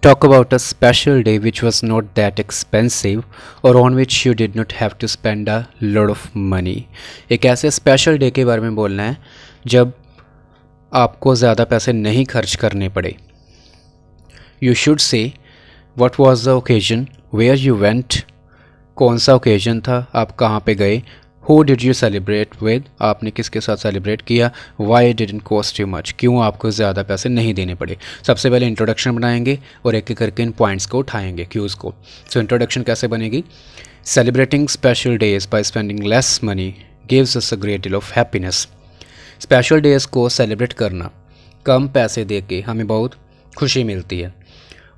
talk about a special day which was not that expensive or on which you did not have to spend a lot of money. एक ऐसे special day के बारे में बोलना है जब आपको ज़्यादा पैसे नहीं खर्च करने पड़े. You should say what was the occasion, where you went, कौन सा ओकेजन था, आप कहाँ पे गए, who did you celebrate with, आपने किसके साथ सेलिब्रेट किया, why didn't cost you much, क्यों आपको ज़्यादा पैसे नहीं देने पड़े. सबसे पहले इंट्रोडक्शन बनाएंगे और एक एक करके इन पॉइंट्स को उठाएंगे, क्यूज़ को. सो इंट्रोडक्शन कैसे बनेगी. Celebrating special days by spending less money gives us a great deal of happiness. Special days को सेलिब्रेट करना कम पैसे दे के हमें बहुत खुशी मिलती है.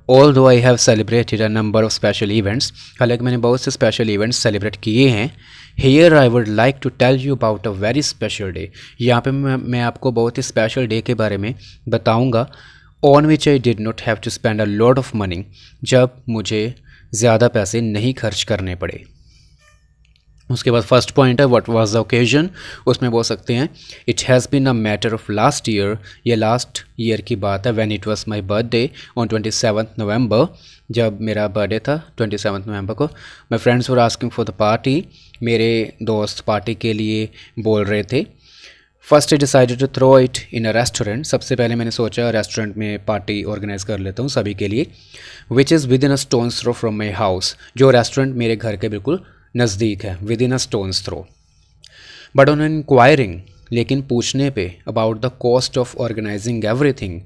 Although I have celebrated a number of special events, हालांकि मैंने बहुत से स्पेशल इवेंट्स सेलिब्रेट किए हैं. Here I would like to tell you about a very special day. यहाँ पे मैं आपको बहुत ही स्पेशल डे के बारे में बताऊँगा on which I did not have to spend a lot of money, जब मुझे ज़्यादा पैसे नहीं खर्च करने पड़े. उसके बाद फर्स्ट पॉइंट है व्हाट वाज द ओकेजन. उसमें बोल सकते हैं it has been a matter of last year. ये लास्ट ईयर की बात है. When it was my birthday on 27 November, जब मेरा बर्थडे था 27 नवंबर को. My friends were asking for the party. मेरे दोस्त पार्टी के लिए बोल रहे थे. First I decided to throw it in a restaurant. सबसे पहले मैंने सोचा रेस्टोरेंट में पार्टी ऑर्गेनाइज कर लेता हूँ सभी के लिए. Which is within a stone's throw from my house. जो रेस्टोरेंट मेरे घर के बिल्कुल नज़दीक है, within a stone's throw. But on inquiring, लेकिन पूछने पे about the cost of organising everything,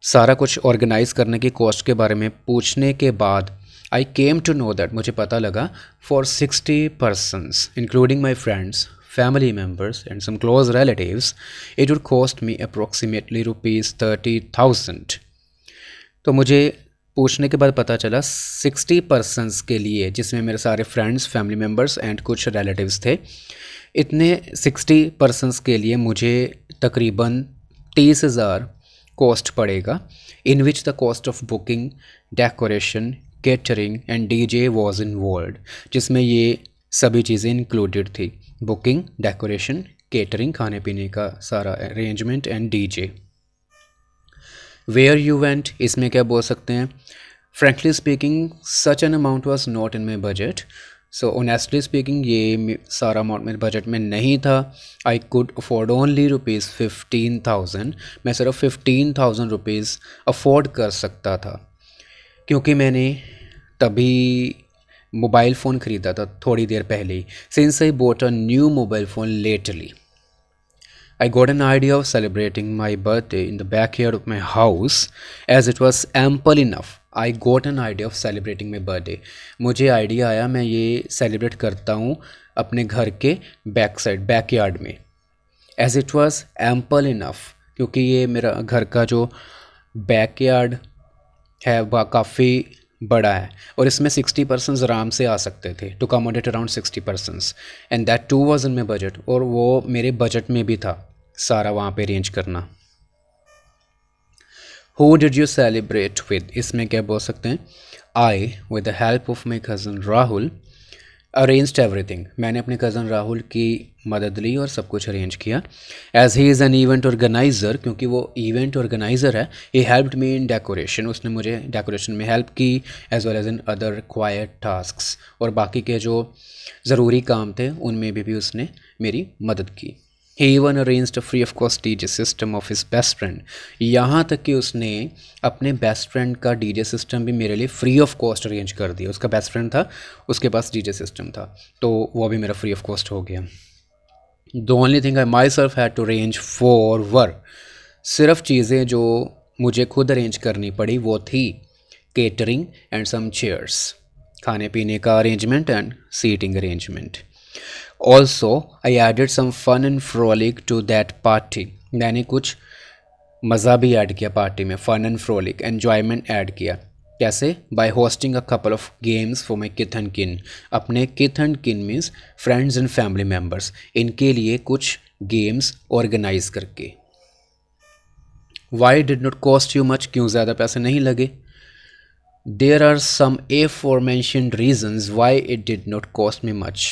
सारा कुछ ऑर्गेनाइज करने की कॉस्ट के बारे में पूछने के बाद आई केम टू नो दैट, मुझे पता लगा for 60 persons including my friends, family members and some close relatives, it would cost me approximately rupees 30,000. तो मुझे पूछने के बाद पता चला 60 पर्सनस के लिए, जिसमें मेरे सारे फ्रेंड्स, फैमिली मेम्बर्स एंड कुछ रिलेटिव्स थे, इतने 60 पर्सनस के लिए मुझे तकरीबन 30,000 कॉस्ट पड़ेगा. In which the cost of booking, decoration, catering and DJ was involve, जिसमें ये सभी चीज़ें इंक्लूडेड थी. बुकिंग, डेकोरेशन, केटरिंग, खाने पीने का सारा arrangement and DJ. Where you went, इसमें क्या बोल सकते हैं. Frankly speaking such an amount was not in my budget. So honestly speaking ये सारा अमाउंट मेरे बजट में नहीं था. I could afford only rupees 15,000. मैं सिर्फ 15,000 रुपीज़ अफोर्ड कर सकता था, क्योंकि मैंने तभी मोबाइल फ़ोन ख़रीदा था थोड़ी देर पहले ही. Since I bought a new mobile phone literally, I got an idea of celebrating my birthday in the backyard of my house as it was ample enough. I got an idea of celebrating my birthday. मुझे idea आया मैं ये celebrate करता हूँ अपने घर के back side, backyard में. As it was ample enough, क्योंकि ये मेरा घर का जो बैकयार्ड है वह काफ़ी बड़ा है और इसमें 60 पर्सनस आराम से आ सकते थे. To accommodate around 60 persons and that too was in my budget, और वो मेरे बजट में भी था सारा वहाँ पे अरेंज करना. Who did you celebrate with, इसमें क्या बोल सकते हैं. I with the help of my cousin Rahul arranged everything. मैंने अपने कज़न राहुल की मदद ली और सब कुछ अरेंज किया. As he is an event organiser, क्योंकि वो इवेंट ऑर्गेनाइज़र है. He helped me in decoration, उसने मुझे डेकोरेशन में हेल्प की. As well as in other required tasks, और बाकी के जो ज़रूरी काम थे उनमें भी उसने मेरी मदद की. He even arranged a free of cost DJ system of his best friend. यहाँ तक कि उसने अपने बेस्ट फ्रेंड का डीजे सिस्टम भी मेरे लिए फ्री ऑफ कॉस्ट अरेंज कर दिया. उसका बेस्ट फ्रेंड था, उसके पास डीजे सिस्टम था, तो वो भी मेरा फ्री ऑफ कॉस्ट हो गया. The only thing I myself had to arrange for were, सिर्फ चीज़ें जो मुझे खुद अरेंज करनी पड़ी वो थी केटरिंग एंड सम चेयर्स, खाने पीने का arrangement and seating arrangement. Also, I added some fun and frolic to that party. मैंने कुछ मज़ा भी ऐड किया पार्टी में. Fun and frolic, enjoyment add किया. कैसे. By hosting a couple of games for my kith and kin. अपने kith and kin means friends and family members, इनके लिए कुछ गेम्स ऑर्गेनाइज करके. Why did not cost you much, क्यों ज़्यादा पैसे नहीं लगे. There are some aforementioned reasons why it did not cost me much.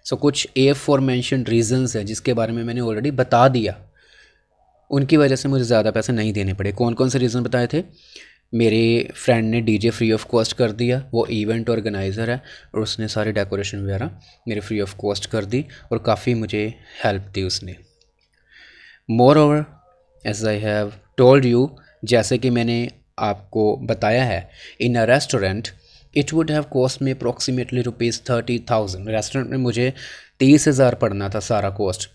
So कुछ aforementioned रीजंस है जिसके बारे में मैंने ऑलरेडी बता दिया, उनकी वजह से मुझे ज़्यादा पैसे नहीं देने पड़े. कौन कौन से रीज़न बताए थे. मेरे फ्रेंड ने डीजे फ्री ऑफ कॉस्ट कर दिया, वो इवेंट ऑर्गेनाइज़र है और उसने सारी डेकोरेशन वगैरह मेरे फ्री ऑफ कॉस्ट कर दी और काफ़ी मुझे हेल्प दी उसने। Moreover as I have told you, जैसे कि मैंने आपको बताया है, in a restaurant it would have cost me approximately ₹30,000। Restaurant में मुझे 30,000 पड़ना था सारा कॉस्ट,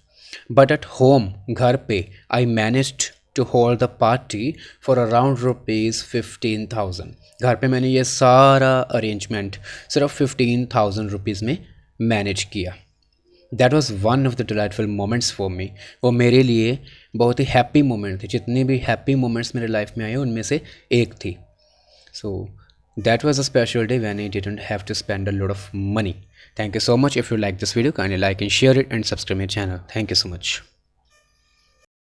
बट एट होम, घर पे, I managed to hold the party for around ₹15,000। घर पे मैंने ये सारा अरेंजमेंट सिर्फ ₹15,000 में मैनेज किया। That was one of the delightful moments for me. वो मेरे लिए बहुत ही हैप्पी मोमेंट थी, जितने भी हैप्पी मोमेंट्स मेरे लाइफ में आए उनमें से एक थी। So that was a special day when I didn't have to spend a lot of money. Thank you so much. If you like this video, kindly like and share it and subscribe my channel. Thank you so much.